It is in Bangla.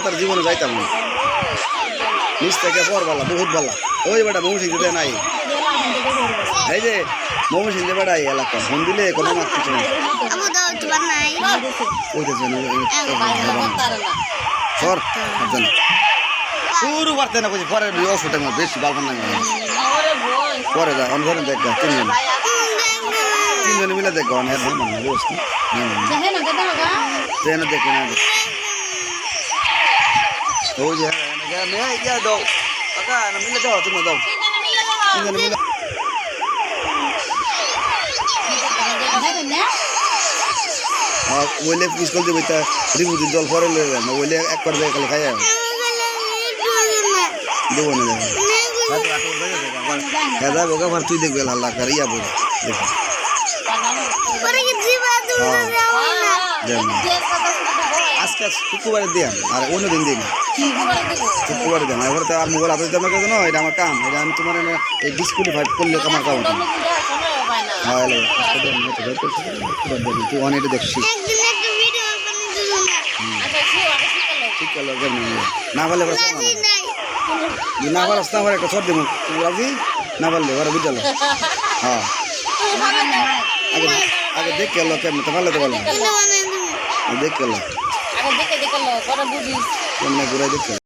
তার জীবনে যাইতাম না নিচ থেকে পর বালা বহুত বালা ওই বেটা মৌসিং দিতে নাই এই যে মৌসিং যে বেটা এলাকা ফোন দিলে কোনো মাছ কিছু নাই সর পুরো পারতে না বুঝি পরে অসুটে বেশি বালফান নাই পরে যা অন্ধরে দেখ তিনজনে মিলে দেখ ট্রেনে দেখে না ওই যে দাও কাকা মিলে দাও তুমি দাও তিনজনে মিলে ওইলে স্কুল দেবে তা রিবুদির জল পরে লয়ে যান ওইলে একবার যায় খালি খাই দেবো না দাদা বোকা ভার তুই দেখবে হাল্লা কর ইয়া বলে আজকে শুক্রবারে দিয়াম আর অন্যদিন দিন শুক্রবারে দিলাম এবার তো আর মোবাইল হাতে জমা করে না এটা আমার কাম এটা আমি তোমার এই ডিসকুলি ফাইভ করলে আমার কাম হ্যাঁ তুই অনেকটা দেখছি ঠিক আছে না পারলে না পারস না পারে একটা ছট দেবো রাজি না পারলে ওরা বুঝাল হ্যাঁ আগে দেখ গেল কেমন তো ভালো তো বলো দেখ গেল কেমন ঘুরাই দেখতে